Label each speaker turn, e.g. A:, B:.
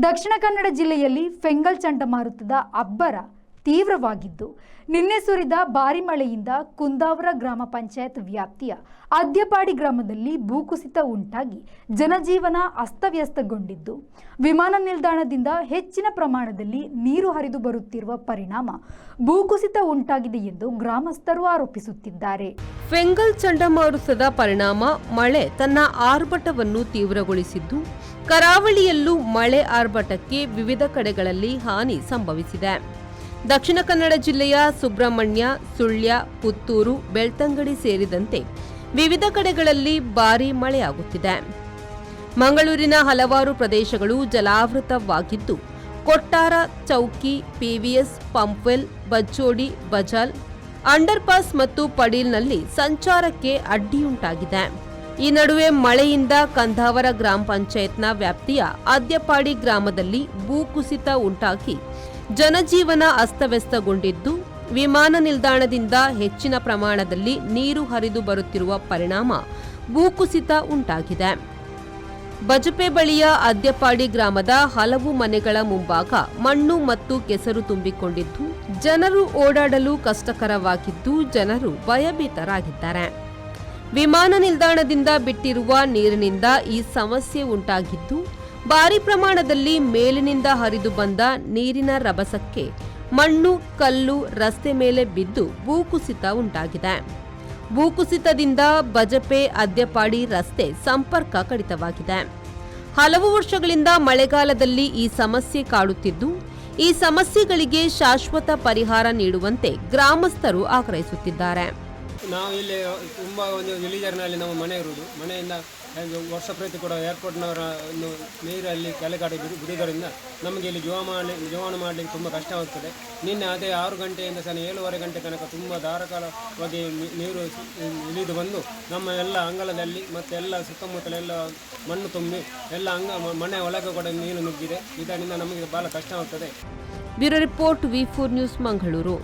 A: ದಕ್ಷಿಣ ಕನ್ನಡ ಜಿಲ್ಲೆಯಲ್ಲಿ ಫೆಂಗಲ್ ಚಂಡಮಾರುತದ ಅಬ್ಬರ ತೀವ್ರವಾಗಿದ್ದು ನಿನ್ನೆ ಸುರಿದ ಭಾರಿ ಮಳೆಯಿಂದ ಕುಂದಾವರ ಗ್ರಾಮ ಪಂಚಾಯತ್ ವ್ಯಾಪ್ತಿಯ ಅದ್ಯಪಾಡಿ ಗ್ರಾಮದಲ್ಲಿ ಭೂಕುಸಿತ ಉಂಟಾಗಿ ಜನಜೀವನ ಅಸ್ತವ್ಯಸ್ತಗೊಂಡಿದ್ದು ವಿಮಾನ ನಿಲ್ದಾಣದಿಂದ ಹೆಚ್ಚಿನ ಪ್ರಮಾಣದಲ್ಲಿ ನೀರು ಹರಿದು ಬರುತ್ತಿರುವ ಪರಿಣಾಮ ಭೂಕುಸಿತ ಉಂಟಾಗಿದೆ ಎಂದು ಗ್ರಾಮಸ್ಥರು ಆರೋಪಿಸುತ್ತಿದ್ದಾರೆ.
B: ಫೆಂಗಲ್ ಚಂಡಮಾರುತದ ಪರಿಣಾಮ ಮಳೆ ತನ್ನ ಆರ್ಭಟವನ್ನು ತೀವ್ರಗೊಳಿಸಿದ್ದು ಕರಾವಳಿಯಲ್ಲೂ ಮಳೆ ಆರ್ಭಟಕ್ಕೆ ವಿವಿಧ ಕಡೆಗಳಲ್ಲಿ ಹಾನಿ ಸಂಭವಿಸಿದೆ. ದಕ್ಷಿಣ ಕನ್ನಡ ಜಿಲ್ಲೆಯ ಸುಬ್ರಹ್ಮಣ್ಯ, ಸುಳ್ಯ, ಪುತ್ತೂರು, ಬೆಳ್ತಂಗಡಿ ಸೇರಿದಂತೆ ವಿವಿಧ ಕಡೆಗಳಲ್ಲಿ ಭಾರೀ ಮಳೆಯಾಗುತ್ತಿದೆ. ಮಂಗಳೂರಿನ ಹಲವಾರು ಪ್ರದೇಶಗಳು ಜಲಾವೃತವಾಗಿದ್ದು ಕೊಟ್ಟಾರ, ಚೌಕಿ, ಪಿವಿಎಸ್, ಪಂಪ್ವೆಲ್, ಬಜ್ಜೋಡಿ, ಬಜಾಲ್, ಅಂಡರ್ಪಾಸ್ ಮತ್ತು ಪಡೀಲ್ನಲ್ಲಿ ಸಂಚಾರಕ್ಕೆ ಅಡ್ಡಿಯುಂಟಾಗಿದೆ. ಈ ನಡುವೆ ಮಳೆಯಿಂದ ಕಂಧಾವರ ಗ್ರಾಮ ಪಂಚಾಯತ್ನ ವ್ಯಾಪ್ತಿಯ ಅದ್ಯಪಾಡಿ ಗ್ರಾಮದಲ್ಲಿ ಭೂಕುಸಿತ ಉಂಟಾಗಿ ಜನಜೀವನ ಅಸ್ತವ್ಯಸ್ತಗೊಂಡಿದ್ದು ವಿಮಾನ ನಿಲ್ದಾಣದಿಂದ ಹೆಚ್ಚಿನ ಪ್ರಮಾಣದಲ್ಲಿ ನೀರು ಹರಿದು ಬರುತ್ತಿರುವ ಪರಿಣಾಮ ಭೂಕುಸಿತ ಉಂಟಾಗಿದೆ. ಬಜಪೆ ಬಳಿಯ ಅದ್ಯಪಾಡಿ ಗ್ರಾಮದ ಹಲವು ಮನೆಗಳ ಮುಂಭಾಗ ಮಣ್ಣು ಮತ್ತು ಕೆಸರು ತುಂಬಿಕೊಂಡಿದ್ದು ಜನರು ಓಡಾಡಲು ಕಷ್ಟಕರವಾಗಿದ್ದು ಜನರು ಭಯಭೀತರಾಗಿದ್ದಾರೆ. ವಿಮಾನ ನಿಲ್ದಾಣದಿಂದ ಬಿಟ್ಟಿರುವ ನೀರಿನಿಂದ ಈ ಸಮಸ್ಯೆ ಉಂಟಾಗಿದ್ದು ಭಾರಿ ಪ್ರಮಾಣದಲ್ಲಿ ಮೇಲಿನಿಂದ ಹರಿದು ಬಂದ ನೀರಿನ ರಭಸಕ್ಕೆ ಮಣ್ಣು, ಕಲ್ಲು ರಸ್ತೆ ಮೇಲೆ ಬಿದ್ದು ಭೂಕುಸಿತ ಉಂಟಾಗಿದೆ. ಭೂಕುಸಿತದಿಂದ ಬಜಪೆ ಅದ್ಯಪಾಡಿ ರಸ್ತೆ ಸಂಪರ್ಕ ಕಡಿತವಾಗಿದೆ. ಹಲವು ವರ್ಷಗಳಿಂದ ಮಳೆಗಾಲದಲ್ಲಿ ಈ ಸಮಸ್ಯೆ ಕಾಡುತ್ತಿದ್ದು ಈ ಸಮಸ್ಯೆಗಳಿಗೆ ಶಾಶ್ವತ ಪರಿಹಾರ ನೀಡುವಂತೆ ಗ್ರಾಮಸ್ಥರು ಆಗ್ರಹಿಸುತ್ತಿದ್ದಾರೆ.
C: ನಾವು ಇಲ್ಲಿ ತುಂಬ ಒಂದು ಇಳಿಜಾರಿನಲ್ಲಿ ನಮ್ಮ ಮನೆ ಇರುವುದು. ಮನೆಯಿಂದ ವರ್ಷ ಪ್ರತಿ ಕೂಡ ಏರ್ಪೋರ್ಟ್ನವರ ನೀರಲ್ಲಿ ಕೆಳಗಡೆ ಬಿಡುವುದರಿಂದ ನಮಗೆ ಇಲ್ಲಿ ಜೀವನ ಮಾಡಲಿಕ್ಕೆ ತುಂಬ ಕಷ್ಟವಾಗ್ತದೆ. ನಿನ್ನೆ ಅದೇ 6 ಗಂಟೆಯಿಂದ 7:30 ಗಂಟೆ ತನಕ ತುಂಬ ಧಾರಾಕಾರವಾಗಿ ನೀರು ಇಳಿದು ಬಂದು ನಮ್ಮ ಎಲ್ಲ ಅಂಗಳದಲ್ಲಿ ಮತ್ತು ಎಲ್ಲ ಸುತ್ತಮುತ್ತಲೆಲ್ಲ ಮಣ್ಣು ತುಂಬಿ ಎಲ್ಲ ಮನೆ ಒಳಗೆ ಕೂಡ ನೀರು ನುಗ್ಗಿದೆ. ಇದರಿಂದ ನಮಗೆ ಬಹಳ ಕಷ್ಟವಾಗ್ತದೆ.
B: ಬ್ಯೂರೋ ರಿಪೋರ್ಟ್, ವಿ4 ನ್ಯೂಸ್, ಮಂಗಳೂರು.